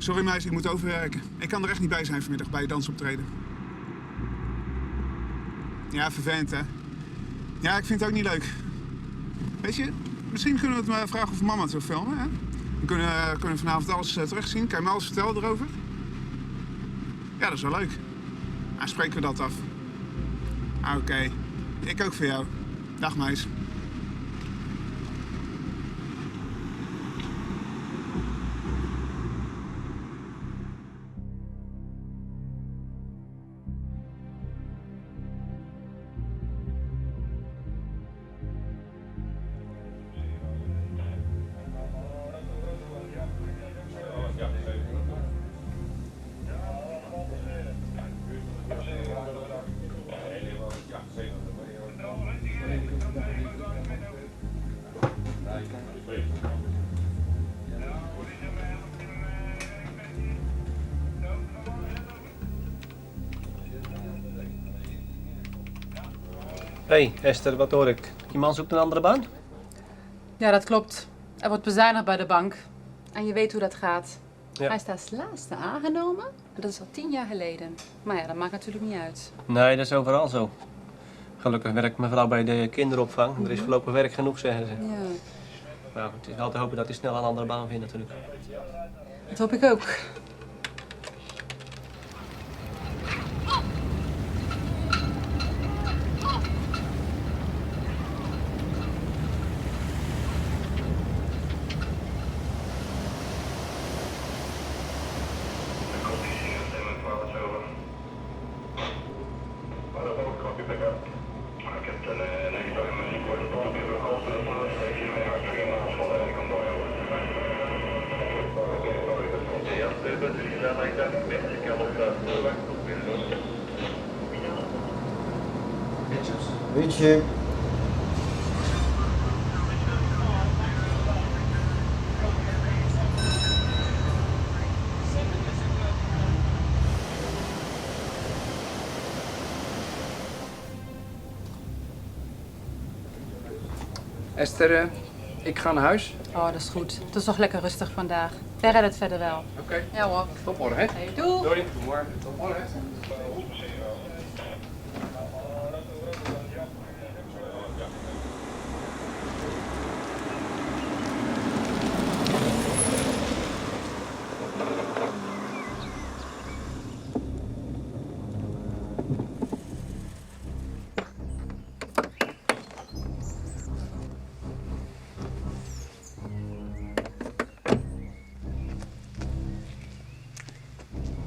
Sorry meisje, ik moet overwerken. Ik kan er echt niet bij zijn vanmiddag bij je dansoptreden. Ja, vervelend hè. Ja, ik vind het ook niet leuk. Weet je, misschien kunnen we het maar vragen of mama het wil filmen, hè? Dan kunnen we vanavond alles terugzien. Kan je me alles vertellen erover? Ja, dat is wel leuk. Dan spreken we dat af. Oké. Ik ook voor jou. Dag meis. Hé, Esther, wat hoor ik? Je man zoekt een andere baan? Ja, dat klopt. Er wordt bezuinigd bij de bank. En je weet hoe dat gaat. Ja. Hij is als laatste aangenomen. En dat is al 10 jaar geleden. Maar ja, dat maakt natuurlijk niet uit. Nee, dat is overal zo. Gelukkig werkt mijn vrouw bij de kinderopvang. Er is voorlopig werk genoeg, zeggen ze. Ja. Nou, het is wel te hopen dat hij snel een andere baan vindt natuurlijk. Dat hoop ik ook. Wietje. Esther, ik ga naar huis. Oh, dat is goed. Het is toch lekker rustig vandaag. Wij redden het verder wel. Oké. Ja hoor. Tot morgen, hè? Hey, doei. Doei. Tot morgen. Tot morgen.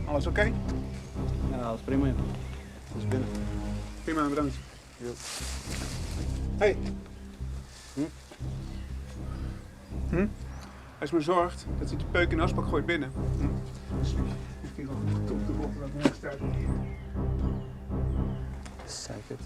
Alles oké? Ja, dat is prima. Dat is binnen. Prima, bedankt. Hey. Hij is me zorgt dat hij de peuk in de asbak gooit binnen. Zeker.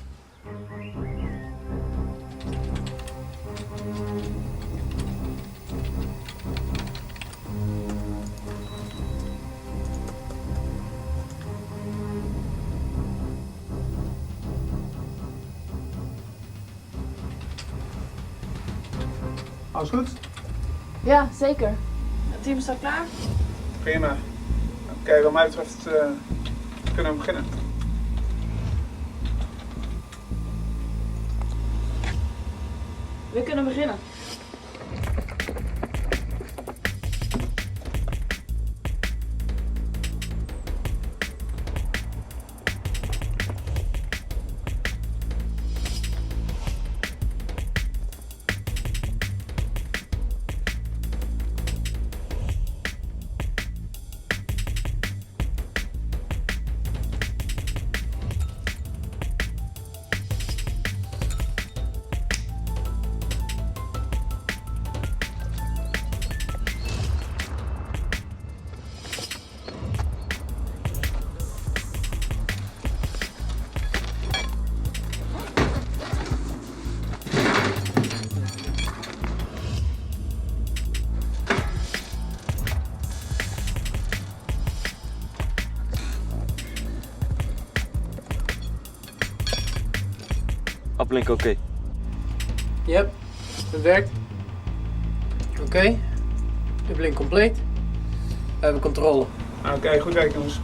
Alles goed? Ja, zeker. Het team staat klaar? Prima. Oké, wat mij betreft kunnen we beginnen. We kunnen beginnen. Uplink oké. Yep, het werkt. Oké. De blink compleet. We hebben controle. Oké, goed werk jongens.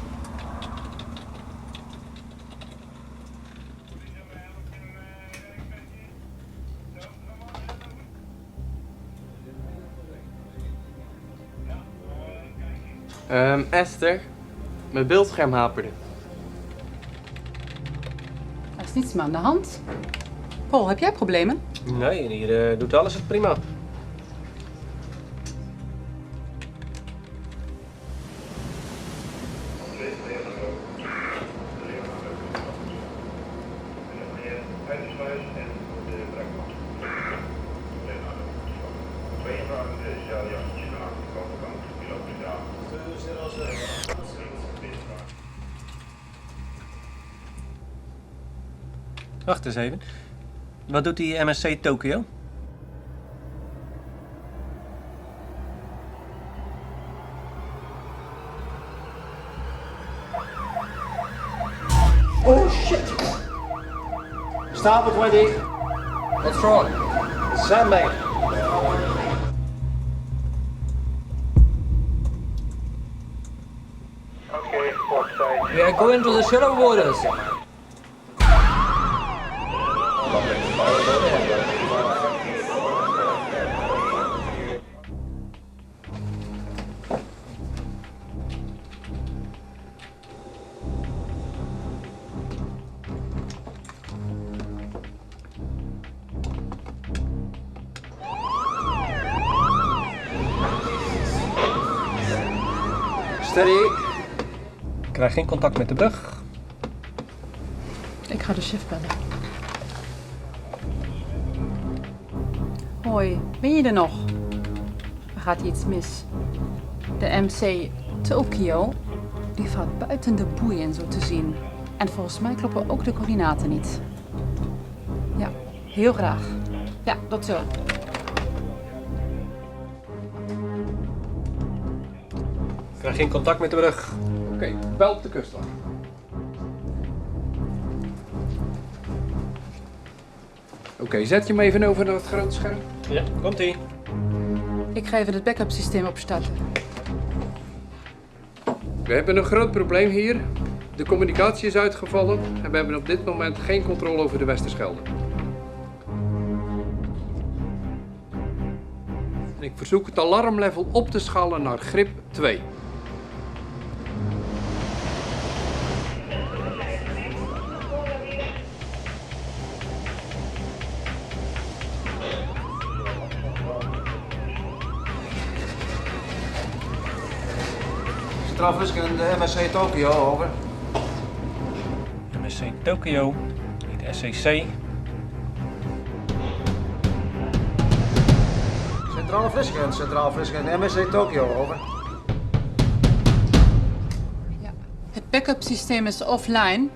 Esther, mijn beeldscherm haperde. Er is niets meer aan de hand. Paul, heb jij problemen? Nee, hier doet alles het prima. Wacht eens even. Wat doet die MSC Tokyo? Stop it, Wendy. What's wrong? Sandbag. We are going to the shadow waters. Steady. Ik krijg geen contact met de brug. Ik ga de chef bellen. Hoi, ben je er nog? Er gaat iets mis. De MC Tokyo, die valt buiten de boeien zo te zien. En volgens mij kloppen ook de coördinaten niet. Ja, heel graag. Ja, tot zo. Ik krijg geen contact met de brug. Oké, bel op de kustwacht. Oké, zet je hem even over naar het grote scherm. Ja, komt-ie. Ik ga even het backup systeem opstarten. We hebben een groot probleem hier. De communicatie is uitgevallen en we hebben op dit moment geen controle over de Westerschelde. En ik verzoek het alarmlevel op te schalen naar grip 2. Centraal Vliegen, de MSC Tokyo, over. MSC Tokyo, niet SCC. Centraal Vliegen, de MSC Tokyo, over. Ja. Het backup systeem is offline.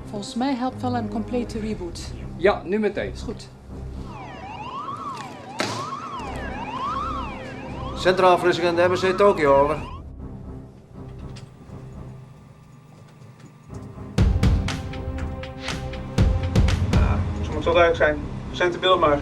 Volgens mij helpt wel een complete reboot. Ja, nu meteen. Is goed. Centraal Vliegen, de MSC Tokyo, over. Zo moet wel duidelijk zijn. Zend de beeld maar.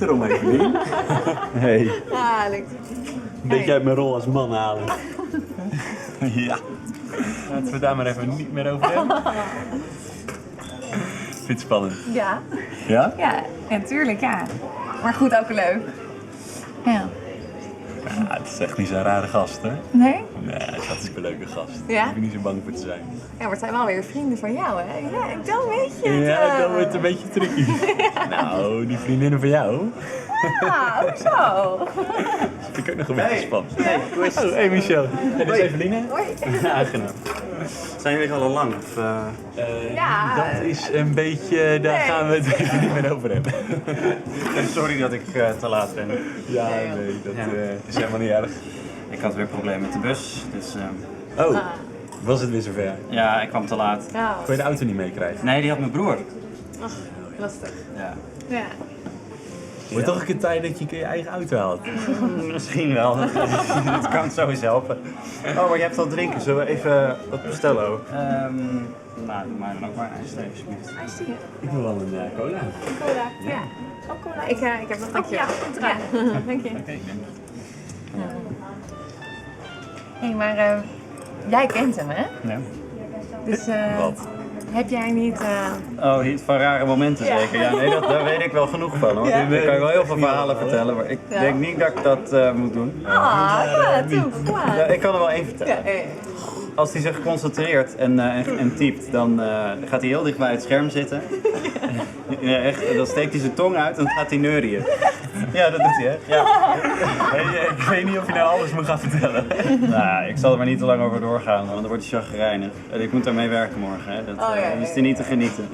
erom, Evelien. Hey, Ah, lukt. een beetje uit mijn rol als man halen. Ja. Laten we daar maar even niet meer over hebben. Vind je het spannend? Ja. Ja? Ja, natuurlijk, ja. Maar goed, ook leuk. Ja. Ja, het is echt niet zo'n rare gast, hè? Nee? Nee, hij is hartstikke leuke gast. Ja? Daar hoef je niet zo bang voor te zijn. Ja, maar het zijn wel weer vrienden van jou, hè? Ja, dan weet je het. Ja, dan wordt het een beetje tricky. Nou, die vriendinnen van jou, Ah, hoezo? vind ik ook nog een beetje spannend. Hey, hoe is het? Oh, hey Michel. En dit is Eveline. Hoi. Aangenaam. Zijn jullie al lang? Of, Ja. Dat is een beetje, daar Nee. gaan we het even niet meer over hebben. Sorry dat ik te laat ben. Ja, Nee, joh. nee, dat is helemaal niet erg. Ik had weer problemen met de bus, dus Oh, was het weer zover? ja, ik kwam te laat. Nou, Kon je de auto niet meekrijgen? Nee, die had mijn broer. lastig. Ja. Ja. Wordt toch een keer tijd dat je je eigen auto haalt? Misschien wel. Dat kan sowieso helpen. Oh, maar je hebt al drinken. Zullen we even wat bestellen ook? Nou, doe maar dan ook maar een ijsthee, alsjeblieft. Ijsthee. Ik wil wel een cola. Cola. Ja. Ook cola. Ik heb nog een dankje. Ja, komt eraan. Dank je. Hé, maar jij kent hem, hè? Ja. Dus Wat? heb jij niet... Oh, iets van rare momenten Ja. zeker. Ja, nee, daar weet ik wel genoeg van hoor. Ja. Ik kan je wel heel veel verhalen vertellen, maar ik Ja. denk niet dat ik dat moet doen. ja, toe. Kom Ja, ik kan er wel één vertellen. Ja, Als hij zich concentreert en typt, dan gaat hij heel dicht bij het scherm zitten. Ja, echt, dan steekt hij zijn tong uit en dan gaat hij neurien. Ja, dat doet hij, hè? Ja. Hey, ik weet niet of je nou alles moet gaan vertellen. Nou, ik zal er maar niet te lang over doorgaan, want dan wordt hij chagrijnig. En ik moet daarmee werken morgen, hè? Dat Oh, ja, is hij niet te genieten.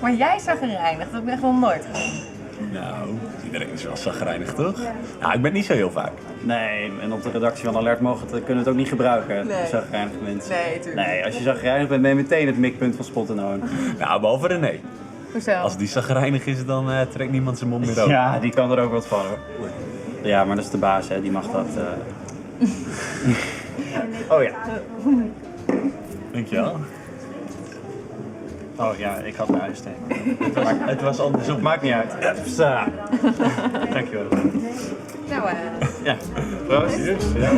Maar jij zag gereinigd, dat heb ik echt nog nooit gedaan. Nou, iedereen is wel zagrijnig, toch? Nou, ik ben niet zo heel vaak. Nee, en op de redactie van Alert kunnen we het ook niet gebruiken, Nee. chagrijnige mensen. Nee, tuurlijk. Nee, als je chagrijnig bent, ben je meteen het mikpunt van Spot en Owen. Nou, behalve René. Hoezo? Als die zagrijnig is, dan trekt niemand zijn mond meer open. Ja, die kan er ook wat van hoor. Ja, maar dat is de baas, hè? Die mag dat. Oh ja. Dankjewel. Oh ja, ik had mijn ijsthee. Het was andersom. Maakt niet uit. Ja. Dankjewel. Nou, Ja, proost. Ja.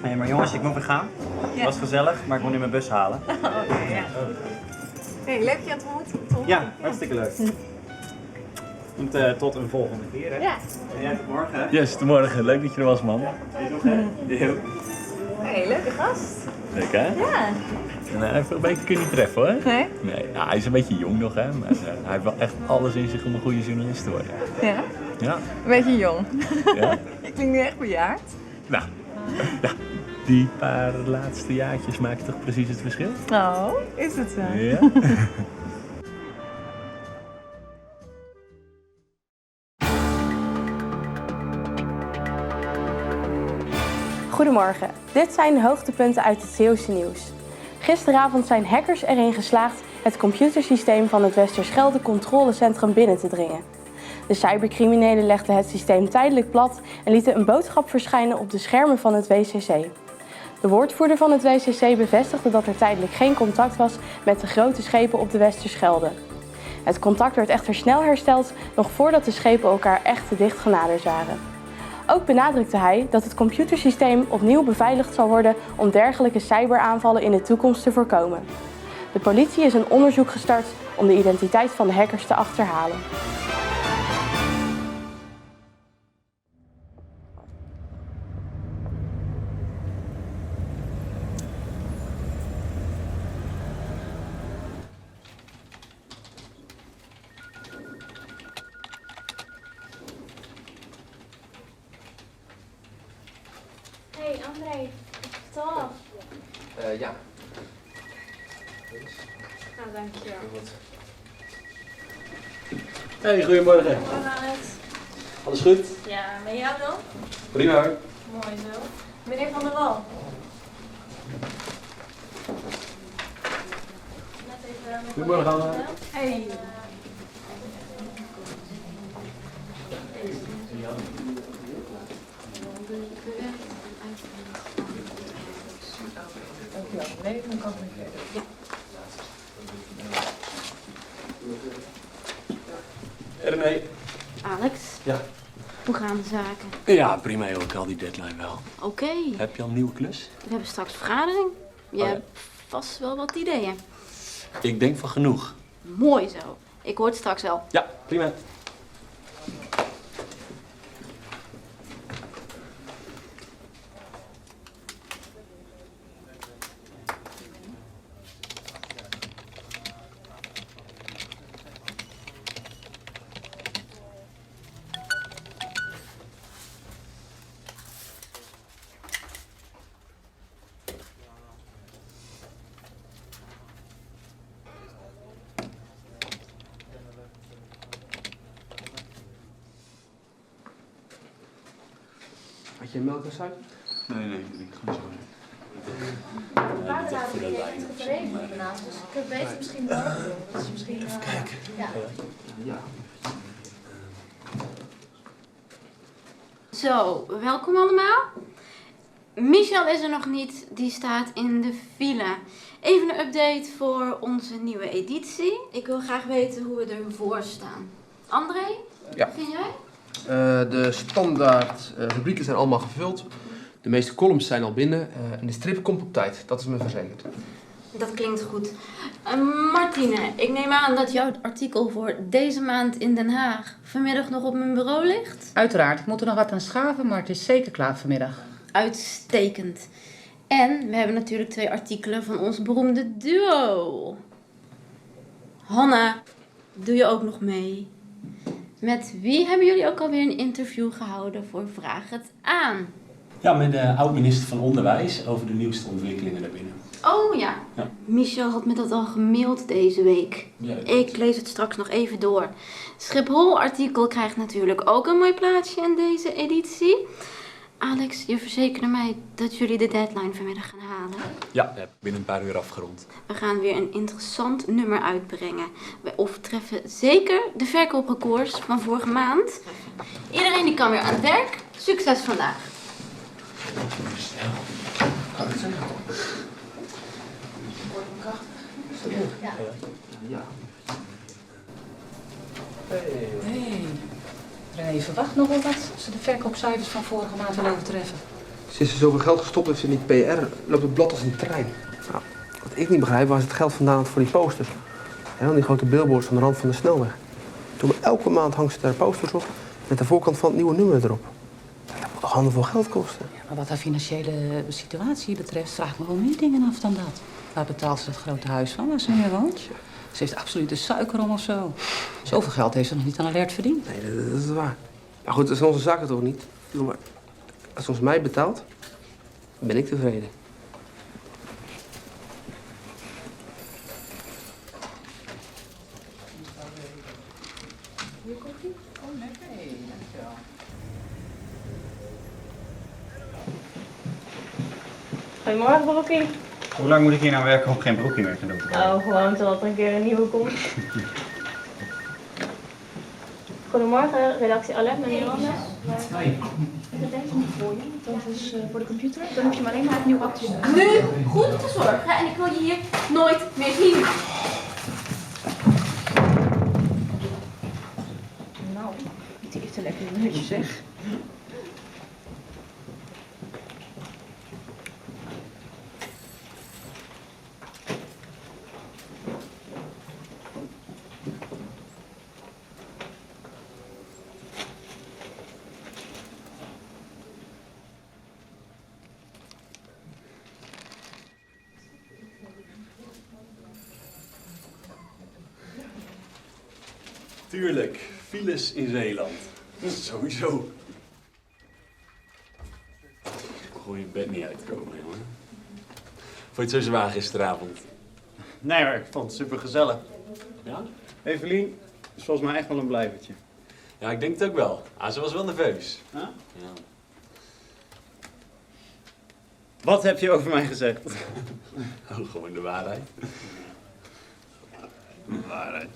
Hé, maar jongens, ik moet weer gaan. Het was gezellig, maar ik moet nu mijn bus halen. hey, leuk je te ontmoeten, Tom. Ja, hartstikke leuk. En tot een volgende keer, hè? Ja. En jij tot morgen, hè? Yes, tot morgen. Leuk dat je er was, man. Hey, leuke gast. Leuk, hè? Ja. En veel beter kun je niet treffen, hoor. Nee? Nee, nou, hij is een beetje jong nog, hè. Maar hij heeft wel echt alles in zich om een goede journalist te worden. Ja. Ja. Een beetje jong. Ja? Ik klink nu echt bejaard. Nou, ja. Die paar laatste jaartjes maken toch precies het verschil? Oh, is het zo? Ja. Goedemorgen, dit zijn de hoogtepunten uit het Zeeuwse nieuws. Gisteravond zijn hackers erin geslaagd het computersysteem van het Westerschelde controlecentrum binnen te dringen. De cybercriminelen legden het systeem tijdelijk plat en lieten een boodschap verschijnen op de schermen van het WCC. De woordvoerder van het WCC bevestigde dat er tijdelijk geen contact was met de grote schepen op de Westerschelde. Het contact werd echter snel hersteld, nog voordat de schepen elkaar echt te dicht genaderd waren. Ook benadrukte hij dat het computersysteem opnieuw beveiligd zal worden om dergelijke cyberaanvallen in de toekomst te voorkomen. De politie is een onderzoek gestart om de identiteit van de hackers te achterhalen. Hey André, toch? Ja. Nou, dankjewel. Hey, goedemorgen. Goedemorgen, Alex. Alles goed? Ja, met jou dan? Prima hoor. Mooi zo. Meneer Van der Wal. Net even met Goedemorgen allemaal. Hey. René. Alex, Ja. hoe gaan de zaken? Ja, prima joh, ik haal die deadline wel. Oké, Heb je al een nieuwe klus? we hebben straks vergadering. Je ja. hebt vast wel wat ideeën. Ik denk van genoeg. Mooi zo. Ik hoor het straks wel. Ja, prima. Had je melk en suiker? Nee, ik ga zo. Paardenraad heb ik niet gekregen vanavond, dus ik weet het misschien morgen doen. Dat is misschien... Even kijken. Ja. Ja. Zo, welkom allemaal. Michel is er nog niet, die staat in de file. Even een update voor onze nieuwe editie. Ik wil graag weten hoe we ervoor staan. André, Ja. vind jij? De standaard rubrieken zijn allemaal gevuld. De meeste columns zijn al binnen. En de strip komt op tijd, dat is me verzekerd. Dat klinkt goed. Martine, ik neem aan dat jouw artikel voor deze maand in Den Haag vanmiddag nog op mijn bureau ligt? Uiteraard, ik moet er nog wat aan schaven, maar het is zeker klaar vanmiddag. Uitstekend. En we hebben natuurlijk 2 artikelen van ons beroemde duo. Hanna, doe je ook nog mee? Met wie hebben jullie ook alweer een interview gehouden voor Vraag het aan? Ja, met de oud-minister van Onderwijs over de nieuwste ontwikkelingen daarbinnen. Oh ja. Ja. Michel had me dat al gemaild deze week. Ja, dat Ik lees het straks nog even door. Schiphol-artikel krijgt natuurlijk ook een mooi plaatsje in deze editie. Alex, je verzekerde mij dat jullie de deadline vanmiddag gaan halen. Ja, dat heb ik binnen een paar uur afgerond. We gaan weer een interessant nummer uitbrengen. We overtreffen zeker de verkooprecords van vorige maand. Iedereen die kan weer aan het werk. Succes vandaag. Ja. Hey. René verwacht nog wel wat als ze de verkoopcijfers van vorige maand willen overtreffen. Sinds ze zoveel geld gestopt heeft in die PR, loopt het blad als een trein. Nou, wat ik niet begrijp, waar ze het geld vandaan had voor die posters. En die grote billboards aan de rand van de snelweg. Toen elke maand hangt ze daar posters op met de voorkant van het nieuwe nummer erop. Dat moet toch handenvol geld kosten? Ja, maar wat haar financiële situatie betreft, vraag ik me wel meer dingen af dan dat. Waar betaalt ze dat grote huis van waar ze nu woont? Ze heeft absoluut de suiker om of zo. Zoveel geld heeft ze nog niet aan alert verdiend. Nee, dat is waar. Maar goed, dat is onze zaken toch niet? Maar als ze ons mij betaalt, dan ben ik tevreden. Goedemorgen, Brokkie. Hoe lang moet ik hier nou werken om geen broekje meer te doen? Nou, gewoon totdat er een keer een nieuwe komt. Goedemorgen, redactie Alert, met Miranda. Ik heb deze niet voor je, dat is voor de computer. Dan hoef je hem alleen maar opnieuw af te zetten. Nu goed te zorgen en ik wil je hier nooit meer zien. Nou, die heeft een lekker minuutje zeg. Tuurlijk, files in Zeeland. Sowieso. Gewoon je bed niet uitkomen, jongen. Vond je het zo zwaar gisteravond? Nee hoor, ik vond het super gezellig. Ja? Evelien is volgens mij echt wel een blijvertje. Ja, ik denk het ook wel. Ah, ze was wel nerveus. Huh? Ja. Wat heb je over mij gezegd? Oh, gewoon de waarheid. De waarheid.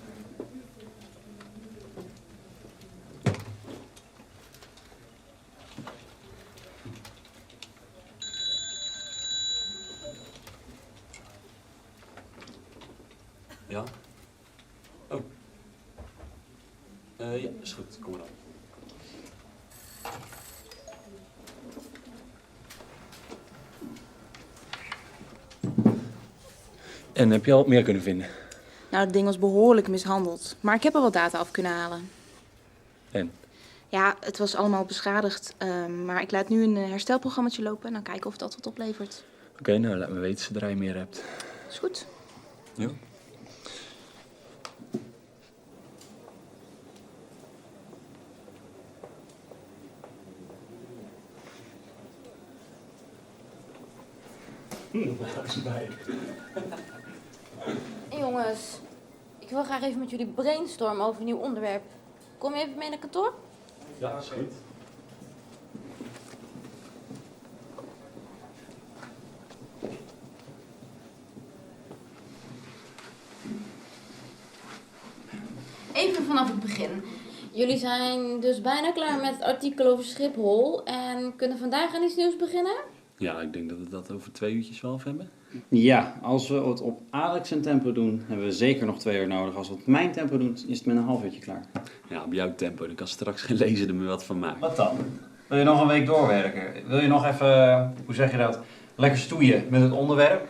Ja? Oh. Ja, is goed. Kom maar dan. En heb je al meer kunnen vinden? Nou, het ding was behoorlijk mishandeld. Maar ik heb er wat data af kunnen halen. En? Ja, het was allemaal beschadigd. Maar ik laat nu een herstelprogrammaatje lopen en dan kijken of dat wat oplevert. Oké, nou laat me weten zodra je meer hebt. Is goed. Ja. Jongens, ik wil graag even met jullie brainstormen over een nieuw onderwerp. Kom je even mee naar kantoor? Ja, is goed. Even vanaf het begin. Jullie zijn dus bijna klaar met het artikel over Schiphol en kunnen vandaag aan iets nieuws beginnen? Ja, ik denk dat we dat over 2 uurtjes wel hebben. Ja, als we het op Alex zijn tempo doen, hebben we zeker nog 2 uur nodig. Als we het op mijn tempo doen, is het met een half uurtje klaar. Ja, op jouw tempo. Dan kan straks geen lezer er meer wat van maken. Wat dan? Wil je nog een week doorwerken? Wil je nog even, hoe zeg je dat, lekker stoeien met het onderwerp?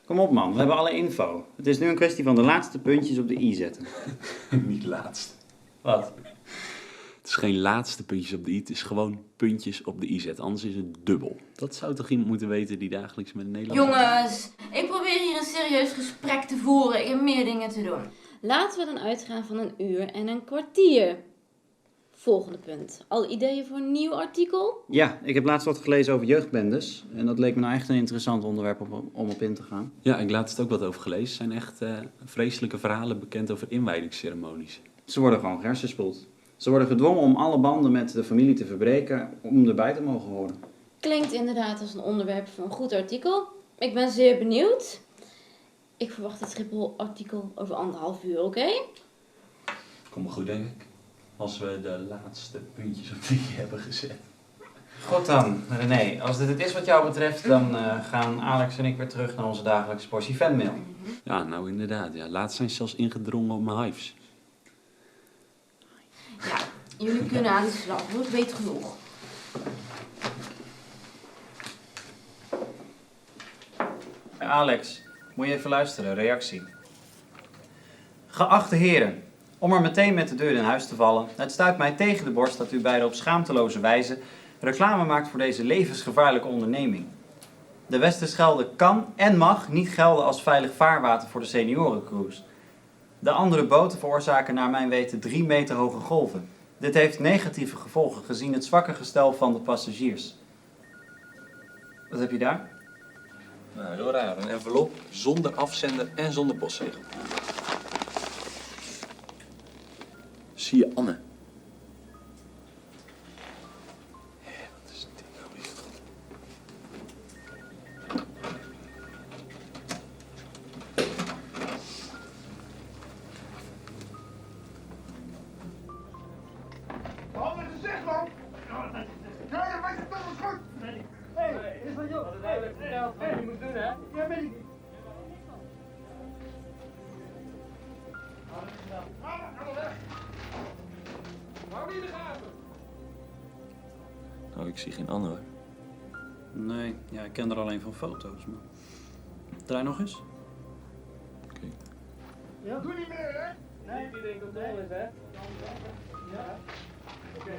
Kom op man, we hebben alle info. Het is nu een kwestie van de laatste puntjes op de i zetten. Niet laatst. Wat? Het is geen laatste puntjes op de i, het is gewoon puntjes op de i zetten. Anders is het dubbel. Dat zou toch iemand moeten weten die dagelijks met een Nederlander... Jongens, ik probeer hier een serieus gesprek te voeren. Ik heb meer dingen te doen. Laten we dan uitgaan van 1 uur en een kwartier. Volgende punt. Al ideeën voor een nieuw artikel? Ja, ik heb laatst wat gelezen over jeugdbendes. En dat leek me nou echt een interessant onderwerp om op in te gaan. Ja, ik laat het ook wat over gelezen. Er zijn echt vreselijke verhalen bekend over inwijdingsceremonies. Ze worden gewoon gehersenspoeld. Ze worden gedwongen om alle banden met de familie te verbreken om erbij te mogen horen. Klinkt inderdaad als een onderwerp voor een goed artikel. Ik ben zeer benieuwd. Ik verwacht het Schiphol-artikel over 1,5 uur, oké? Kom maar goed, denk ik. Als we de laatste puntjes op de i hebben gezet. Goed dan, René. Als dit het is wat jou betreft, dan gaan Alex en ik weer terug naar onze dagelijkse portie fanmail. Ja, nou inderdaad. Ja. Laatst zijn ze zelfs ingedrongen op mijn hives. Ja, jullie kunnen aan de slag. Ik weet genoeg. Alex, moet je even luisteren. Reactie. Geachte heren, om er meteen met de deur in huis te vallen. Het stuit mij tegen de borst dat u beiden op schaamteloze wijze reclame maakt voor deze levensgevaarlijke onderneming. De Westerschelde kan en mag niet gelden als veilig vaarwater voor de seniorencruise. De andere boten veroorzaken naar mijn weten 3 meter hoge golven. Dit heeft negatieve gevolgen gezien het zwakke gestel van de passagiers. Wat heb je daar? Nou, heel raar. Een envelop zonder afzender en zonder postzegel. Zie je Anne? Wat is dit nou weer? Wat is gezegd, man? Ja, je weet het toch eens goed. Hé, is dat joh? Dat is duidelijk verteld wat je moet doen, hè? Ja, weet ik niet. Oh, ik zie geen Anne hoor. Nee, ja, ik ken er alleen van foto's. Maar... Draai nog eens. Oké. Ja. Doe niet meer, hè? Nee, iedereen controle is, hè? Ja. Oké.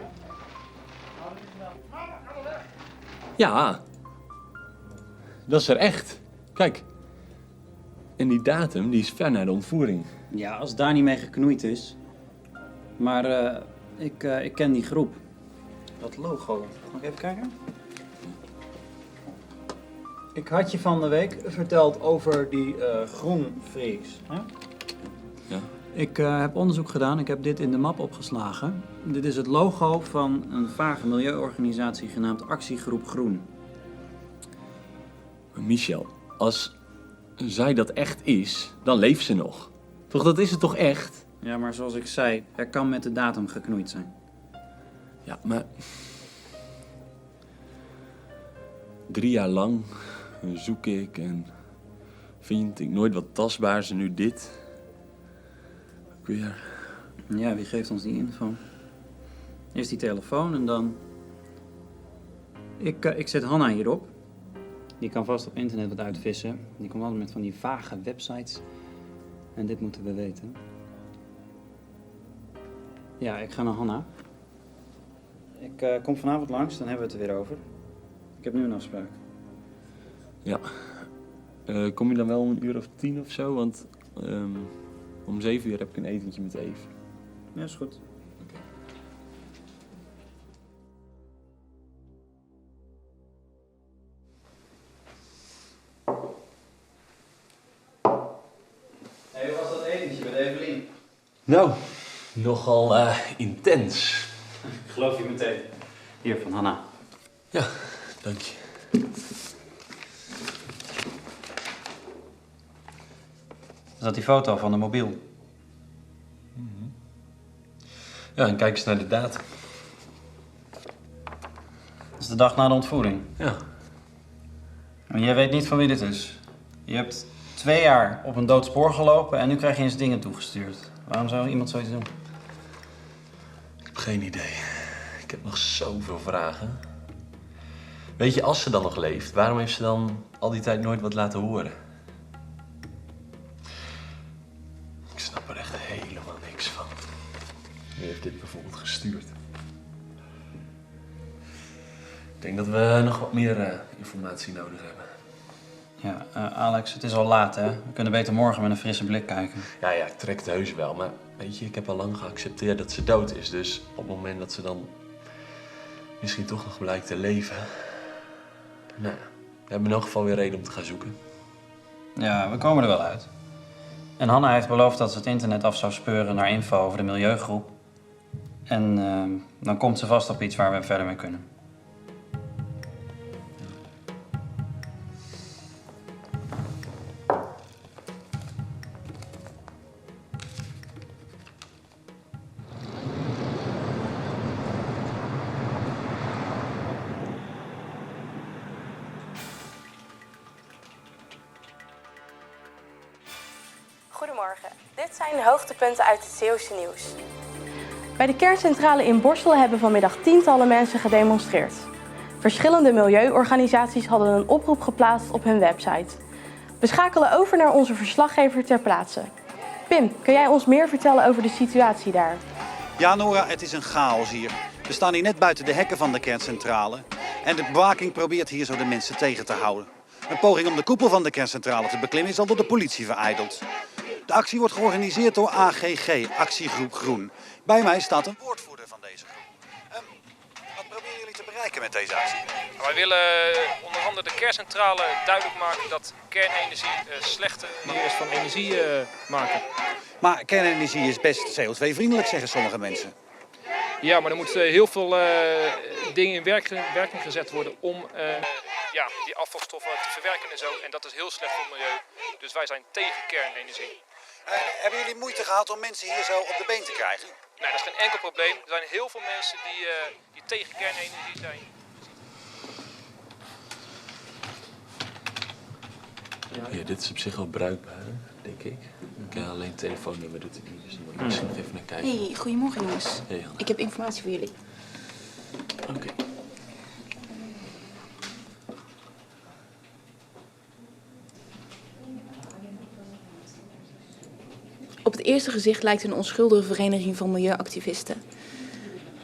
Ja, dat is er echt. Kijk. En die datum, die is ver na de ontvoering. Ja, als daar niet mee geknoeid is. Maar ik ken die groep. Dat logo. Mag ik even kijken? Ik had je van de week verteld over die groenfreaks. Hè? Ja. Ik heb onderzoek gedaan. Ik heb dit in de map opgeslagen. Dit is het logo van een vage milieuorganisatie genaamd Actiegroep Groen. Michel, als zij dat echt is, dan leeft ze nog. Toch, dat is het toch echt? Ja, maar zoals ik zei, er kan met de datum geknoeid zijn. Ja, maar... 3 jaar lang zoek ik en vind ik nooit wat tastbaars en nu dit. Ook weer. Ja, wie geeft ons die info? Eerst die telefoon en dan... Ik zet Hanna hierop. Die kan vast op internet wat uitvissen. Die komt altijd met van die vage websites. En dit moeten we weten. Ja, ik ga naar Hanna. Ik kom vanavond langs, dan hebben we het er weer over. Ik heb nu een afspraak. Ja. Kom je dan wel om 1 uur of 10 of zo? Want om 7 uur heb ik een etentje met Eve. Ja, is goed. Oké. Hey, hoe was dat etentje bij Evelien? Nou, nogal intens. Ik geloof je meteen. Hier, van Hanna. Ja, dank je. Is dat die foto van de mobiel? Ja, en kijk eens naar de datum. Dat is de dag na de ontvoering. Ja. En jij weet niet van wie dit is. Je hebt 2 jaar op een dood spoor gelopen en nu krijg je eens dingen toegestuurd. Waarom zou iemand zoiets doen? Ik heb geen idee. Ik heb nog zoveel vragen. Weet je, als ze dan nog leeft, waarom heeft ze dan al die tijd nooit wat laten horen? Ik snap er echt helemaal niks van. Wie heeft dit bijvoorbeeld gestuurd? Ik denk dat we nog wat meer informatie nodig hebben. Ja, Alex, het is al laat, hè? We kunnen beter morgen met een frisse blik kijken. Ja, ik trek het heus wel, maar weet je, ik heb al lang geaccepteerd dat ze dood is. Dus op het moment dat ze dan misschien toch nog blijkt te leven... Nou, we hebben in elk geval weer reden om te gaan zoeken. Ja, we komen er wel uit. En Hanna heeft beloofd dat ze het internet af zou speuren naar info over de milieugroep. En dan komt ze vast op iets waar we verder mee kunnen. Goedemorgen, dit zijn de hoogtepunten uit het Zeeuwse nieuws. Bij de kerncentrale in Borselen hebben vanmiddag tientallen mensen gedemonstreerd. Verschillende milieuorganisaties hadden een oproep geplaatst op hun website. We schakelen over naar onze verslaggever ter plaatse. Pim, kun jij ons meer vertellen over de situatie daar? Ja, Nora, het is een chaos hier. We staan hier net buiten de hekken van de kerncentrale. En de bewaking probeert hier zo de mensen tegen te houden. Een poging om de koepel van de kerncentrale te beklimmen is al door de politie vereideld. De actie wordt georganiseerd door AGG, Actiegroep Groen. Bij mij staat een woordvoerder van deze groep. Wat proberen jullie te bereiken met deze actie? Wij willen onder andere de kerncentrale duidelijk maken dat kernenergie slechte manier is van energie maken. Maar kernenergie is best CO2-vriendelijk, zeggen sommige mensen. Ja, maar er moeten heel veel dingen in werking gezet worden om die afvalstoffen te verwerken en zo. En dat is heel slecht voor het milieu. Dus wij zijn tegen kernenergie. Hebben jullie moeite gehad om mensen hier zo op de been te krijgen? Nee, dat is geen enkel probleem. Er zijn heel veel mensen die tegen kernenergie zijn. Ja, dit is op zich wel bruikbaar, denk ik. Alleen het telefoonnummer doet het niet, dus dan moet ik misschien nog even naar kijken. Hey, goedemorgen jongens. Hey, Hanna. Ik heb informatie voor jullie. Oké. Op het eerste gezicht lijkt het een onschuldige vereniging van milieuactivisten.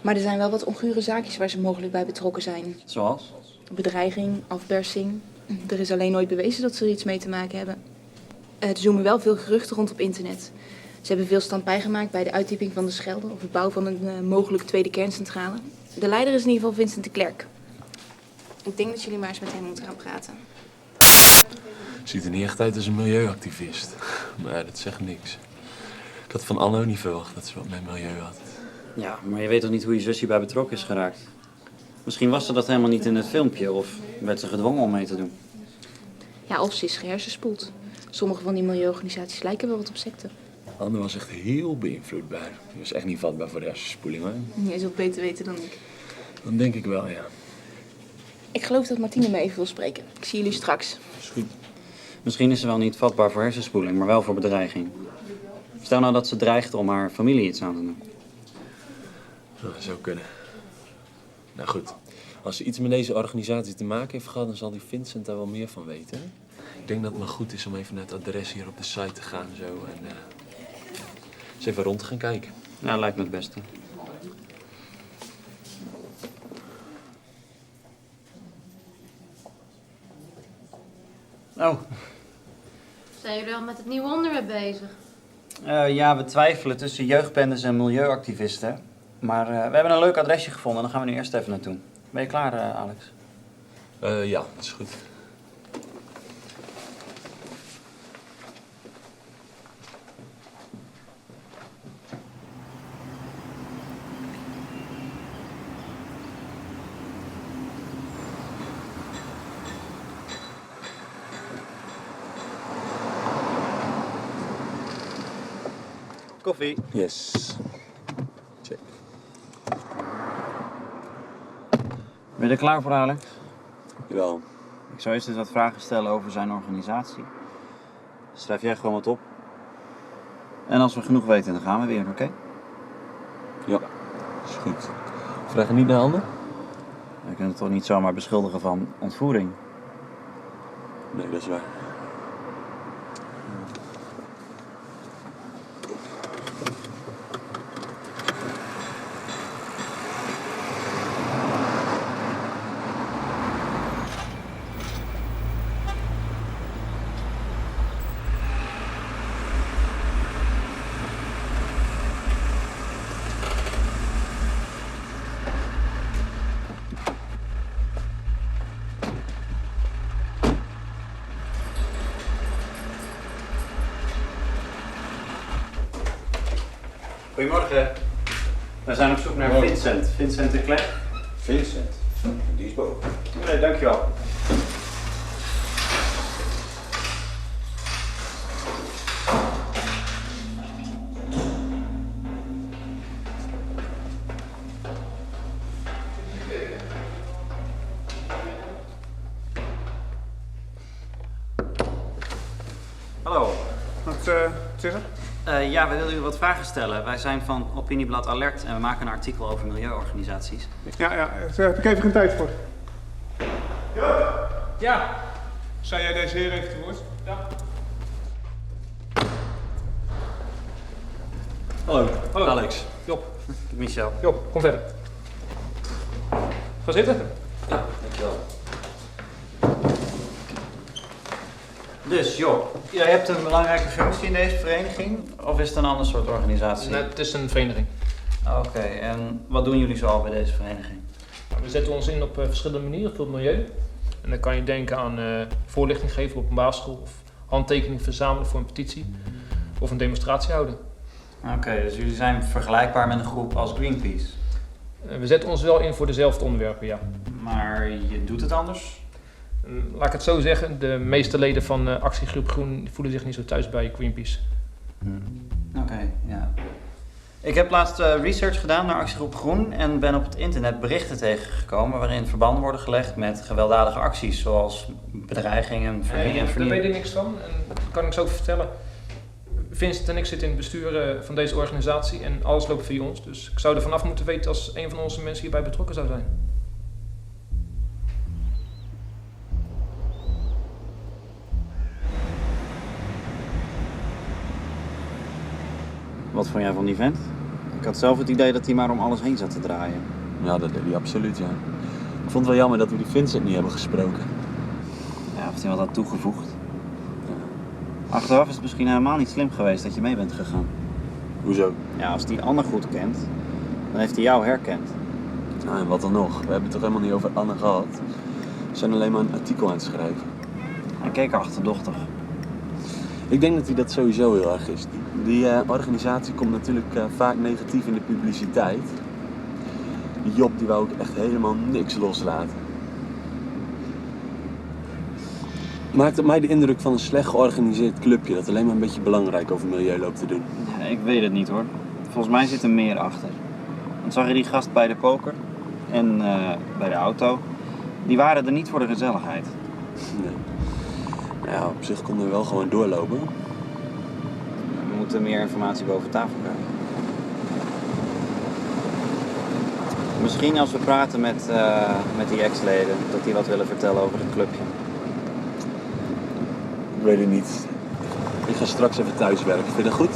Maar er zijn wel wat ongure zaakjes waar ze mogelijk bij betrokken zijn. Zoals? Bedreiging, afpersing. Er is alleen nooit bewezen dat ze er iets mee te maken hebben. Er zoomen wel veel geruchten rond op internet. Ze hebben veel stand bijgemaakt bij de uitdieping van de Schelde of het bouwen van een mogelijk tweede kerncentrale. De leider is in ieder geval Vincent de Klerk. Ik denk dat jullie maar eens met hem moeten gaan praten. Ziet er niet echt uit als een milieuactivist. Maar ja, dat zegt niks. Ik had van Anne ook niet verwacht dat ze wat met milieu had. Ja, maar je weet toch niet hoe je zus hierbij betrokken is geraakt? Misschien was ze dat helemaal niet in het filmpje of werd ze gedwongen om mee te doen. Ja, of ze is gehersenspoeld. Sommige van die milieuorganisaties lijken wel wat op secten. Anne was echt heel beïnvloedbaar. Die was echt niet vatbaar voor de hersenspoeling, hoor. Jij zult beter weten dan ik. Dat denk ik wel, ja. Ik geloof dat Martine me even wil spreken. Ik zie jullie straks. Is goed. Misschien is ze wel niet vatbaar voor hersenspoeling, maar wel voor bedreiging. Stel nou dat ze dreigt om haar familie iets aan te doen. Nou, dat zou kunnen. Nou goed, als ze iets met deze organisatie te maken heeft gehad, dan zal die Vincent daar wel meer van weten. Hè? Ik denk dat het maar goed is om even naar het adres hier op de site te gaan zo, en eens even rond te gaan kijken. Ja, lijkt me het beste. Oh. Zijn jullie al met het nieuwe onderwerp bezig? Ja, we twijfelen tussen jeugdbendes en milieuactivisten. Maar we hebben een leuk adresje gevonden, daar gaan we nu eerst even naartoe. Ben je klaar, Alex? Ja, dat is goed. Koffie. Yes. Check. Ben je er klaar voor, Alex? Jawel. Ik zou eerst eens wat vragen stellen over zijn organisatie. Schrijf jij gewoon wat op. En als we genoeg weten, dan gaan we weer, oké? Ja, is goed. Vraag je niet naar Anne? We kunnen het toch niet zomaar beschuldigen van ontvoering? Nee, dat is waar. Goedemorgen. We zijn op zoek naar Vincent. Vincent de Klerk. Vincent? Die is boven. Nee, dankjewel. Hallo. Wat is er? Ja, we willen u wat vragen stellen. Wij zijn van Opinieblad Alert en we maken een artikel over milieuorganisaties. Ja, daar heb ik even geen tijd voor. Ja. Zou jij deze heer even te woord? Ja. Hallo. Hallo. Alex. Job. Michel. Job, kom verder. Ga zitten. Ja, dankjewel. Dus Job, jij hebt een belangrijke functie in deze vereniging of is het een ander soort organisatie? Nee, het is een vereniging. Oké, en wat doen jullie zoal bij deze vereniging? We zetten ons in op verschillende manieren voor het milieu. En dan kan je denken aan voorlichting geven op een basisschool of handtekeningen verzamelen voor een petitie of een demonstratie houden. Oké, dus jullie zijn vergelijkbaar met een groep als Greenpeace? We zetten ons wel in voor dezelfde onderwerpen, ja. Maar je doet het anders? Laat ik het zo zeggen, de meeste leden van actiegroep Groen voelen zich niet zo thuis bij Greenpeace. Oké, ja. Ik heb laatst research gedaan naar actiegroep Groen en ben op het internet berichten tegengekomen waarin verbanden worden gelegd met gewelddadige acties zoals bedreigingen, familie en Daar vernieling. weet ik niks van en dat kan ik zo vertellen. Vincent en ik zitten in het bestuur van deze organisatie en alles loopt via ons. Dus ik zou er vanaf moeten weten als een van onze mensen hierbij betrokken zou zijn. Wat vond jij van die vent? Ik had zelf het idee dat hij maar om alles heen zat te draaien. Ja, dat deed hij absoluut, ja. Ik vond het wel jammer dat we die Vincent niet hebben gesproken. Ja, heeft hij wat aan toegevoegd? Achteraf is het misschien helemaal niet slim geweest dat je mee bent gegaan. Hoezo? Ja, als hij Anne goed kent, dan heeft hij jou herkend. Nou, en wat dan nog? We hebben het toch helemaal niet over Anne gehad? We zijn alleen maar een artikel aan het schrijven. Hij keek achterdochtig. Ik denk dat hij dat sowieso heel erg is. Die organisatie komt natuurlijk vaak negatief in de publiciteit. Die Job die wou ook echt helemaal niks loslaten. Maakt op mij de indruk van een slecht georganiseerd clubje dat alleen maar een beetje belangrijk over milieu loopt te doen. Ja, ik weet het niet hoor. Volgens mij zit er meer achter. Want zag je die gast bij de poker en bij de auto? Die waren er niet voor de gezelligheid. Nee. Nou ja, op zich konden we wel gewoon doorlopen. We moeten meer informatie boven tafel krijgen. Misschien als we praten met die ex-leden, dat die wat willen vertellen over het clubje. Ik weet het niet. Ik ga straks even thuiswerken. Vind je dat goed?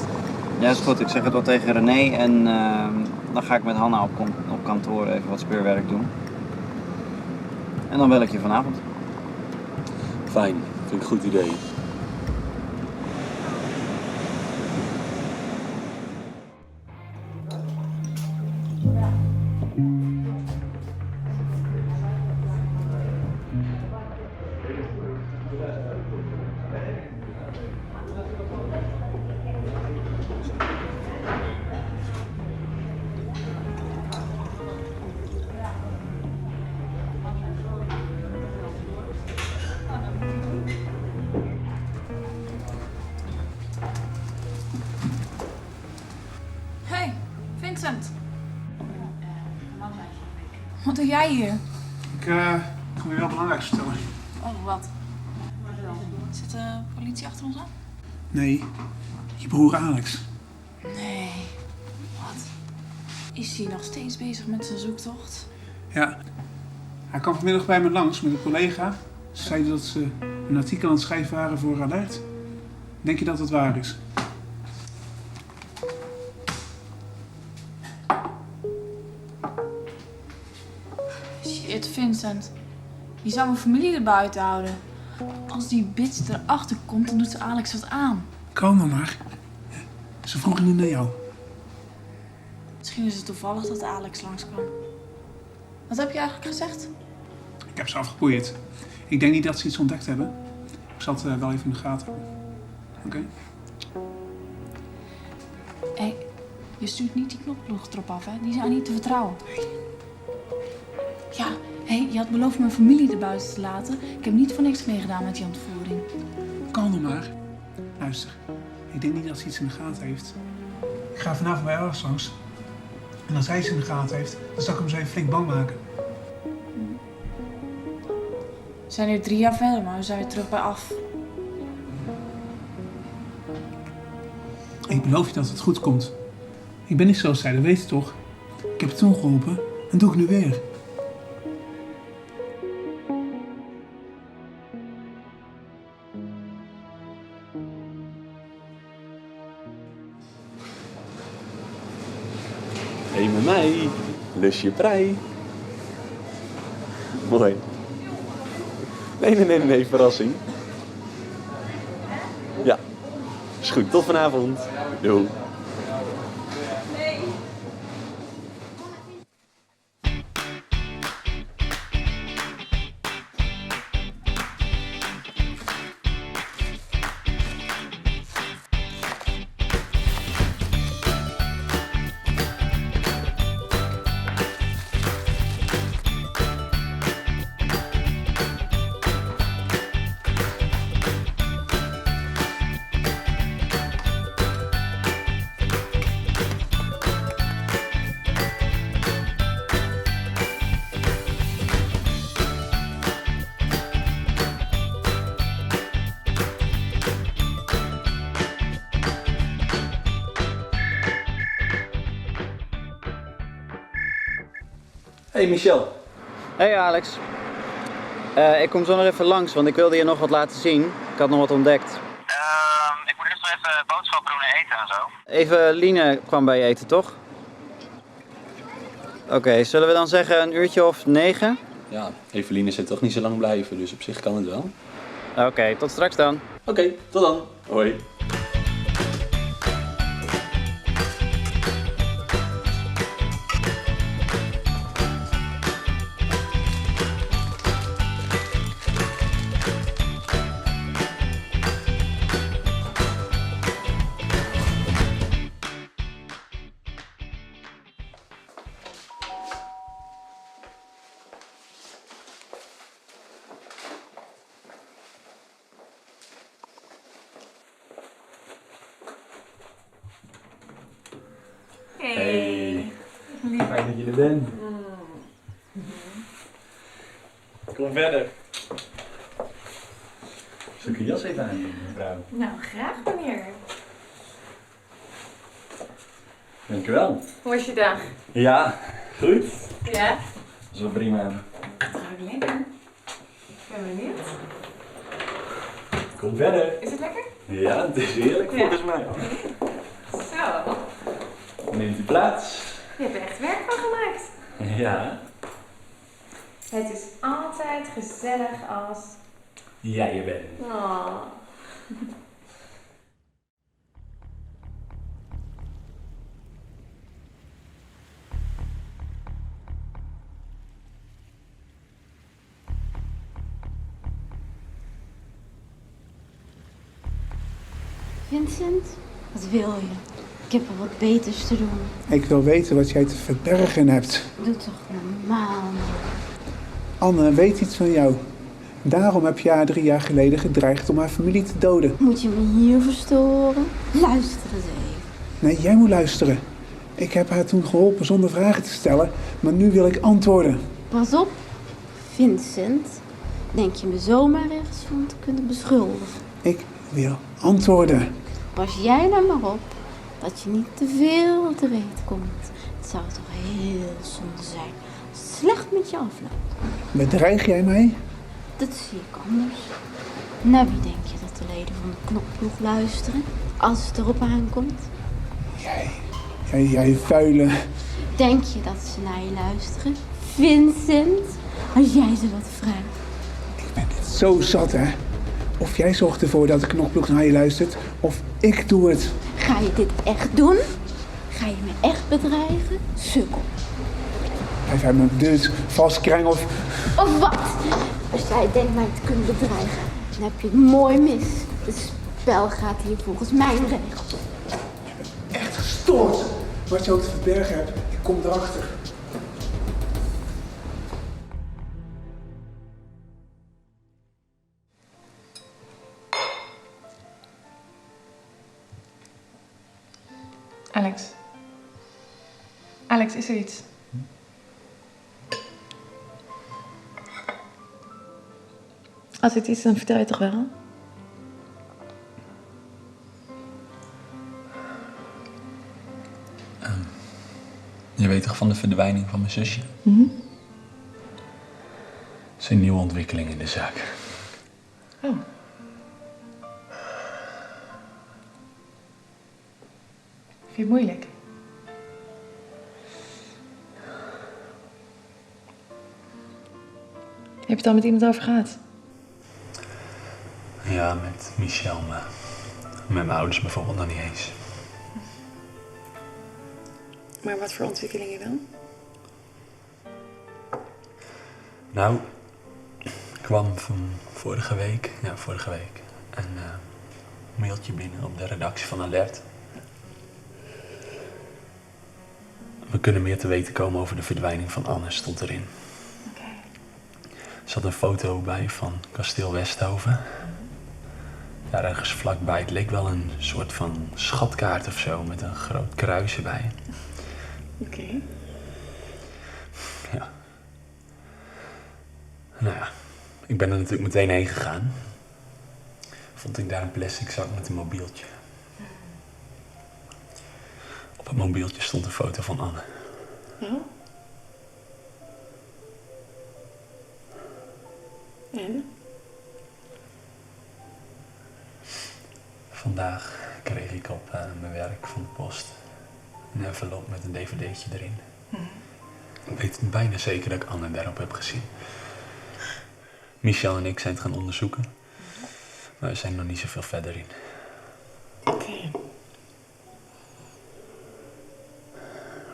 Ja, is goed. Ik zeg het wel tegen René en dan ga ik met Hanna op kantoor even wat speurwerk doen. En dan bel ik je vanavond. Fijn. Vind ik een goed idee. Hey, Vincent. Wat doe jij hier? Ik kom je wel belangrijk vertellen. Oh, wat? Zit de politie achter ons aan? Nee, je broer Alex. Nee. Wat? Is hij nog steeds bezig met zijn zoektocht? Ja, hij kwam vanmiddag bij me langs met een collega. Ze zeiden dat ze een artikel aan het schrijven waren voor Alert. Denk je dat het waar is? Shit, Vincent. Die zou mijn familie er buiten houden. Als die bitch erachter komt, dan doet ze Alex wat aan. Kalm dan maar. Ze vroegen niet naar jou. Misschien is het toevallig dat Alex langskwam. Wat heb je eigenlijk gezegd? Ik heb ze afgepoeierd. Ik denk niet dat ze iets ontdekt hebben. Ik zal het wel even in de gaten houden. Oké? Hé, je stuurt niet die knokploegtrop af, hè? Die zijn niet te vertrouwen. Ja, hé, je had beloofd mijn familie er buiten te laten. Ik heb niet voor niks meegedaan met die ontvoering. Kalm dan maar. Luister, ik denk niet dat ze iets in de gaten heeft. Ik ga vanavond bij Alex langs. En als hij iets in de gaten heeft, dan zal ik hem zo even flink bang maken. We zijn nu 3 jaar verder, maar we zijn weer terug bij af. Ik beloof je dat het goed komt. Ik ben niet zoals zij, dat weet je toch? Ik heb het toen geholpen en doe ik nu weer. Hé, met mij. Lus je prei. Mooi. Nee, verrassing. Ja, is goed. Tot vanavond. Doei. Hey Michel. Hey Alex. Ik kom zo nog even langs, want ik wilde je nog wat laten zien. Ik had nog wat ontdekt. Ik moet eerst nog even boodschappen doen en eten en zo. Eveline kwam bij je eten, toch? Oké, zullen we dan zeggen een uurtje of 9? Ja, Eveline zit toch niet zo lang blijven, dus op zich kan het wel. Oké, tot straks dan. Oké, tot dan. Hoi. je er bent. Kom verder. Zal ik je jas even aandoen, mevrouw? Nou, graag meneer. Dankjewel. Hoe was je dag? Ja, goed. Ja? Dat is wel prima. Dat ruikt lekker. Ik ben benieuwd. Kom verder. Is het lekker? Ja, het is heerlijk volgens mij. Zo. Neemt u plaats. Je hebt er echt werk van gemaakt. Ja. Het is altijd gezellig als... Jij er bent. Oh. Vincent, wat wil je? Ik heb al wat beters te doen. Ik wil weten wat jij te verbergen hebt. Doe toch normaal, man. Anne weet iets van jou. Daarom heb je haar 3 jaar geleden gedreigd om haar familie te doden. Moet je me hier verstoren? Luister eens even. Nee, jij moet luisteren. Ik heb haar toen geholpen zonder vragen te stellen, maar nu wil ik antwoorden. Pas op, Vincent. Denk je me zomaar ergens van te kunnen beschuldigen? Ik wil antwoorden. Pas jij nou maar op dat je niet te veel te weten komt. Het zou toch heel zonde zijn als het slecht met je afloopt. Bedreig jij mij? Dat zie ik anders. Naar wie denk je dat de leden van de knopploeg luisteren als het erop aankomt? Jij vuile... Denk je dat ze naar je luisteren? Vincent, als jij ze wat vraagt. Zo zat, hè? Of jij zorgt ervoor dat de knokploeg naar je luistert, of ik doe het. Ga je dit echt doen? Ga je me echt bedreigen? Sukkel. Blijf uit mijn buurt, valskreng of... Of wat? Als jij denkt mij te kunnen bedreigen, dan heb je het mooi mis. Het spel gaat hier volgens mijn regels. Echt gestoord. Wat je ook te verbergen hebt, ik kom erachter. Alex. Alex, is er iets? Als het is, dan vertel je toch wel? Je weet toch van de verdwijning van mijn zusje? Mhm. Er is een nieuwe ontwikkeling in de zaak. Oh. Vind je het moeilijk? Heb je het al met iemand over gehad? Ja, met Michel, maar met mijn ouders bijvoorbeeld nog niet eens. Maar wat voor ontwikkelingen dan? Nou, ik kwam van vorige week een mailtje binnen op de redactie van Alert. We kunnen meer te weten komen over de verdwijning van Anne, stond erin. Er zat een foto bij van kasteel Westhoven. Daar ergens vlakbij. Het leek wel een soort van schatkaart of zo, met een groot kruis erbij. Oké. Ja. Nou ja, ik ben er natuurlijk meteen heen gegaan. Vond ik daar een plastic zak met een mobieltje. Op het mobieltje stond een foto van Anne. Oh. En? Vandaag kreeg ik op mijn werk van de post een envelop met een dvd'tje erin. Ik weet bijna zeker dat ik Anne daarop heb gezien. Michel en ik zijn het gaan onderzoeken. Maar we zijn nog niet zoveel verder in. Oké.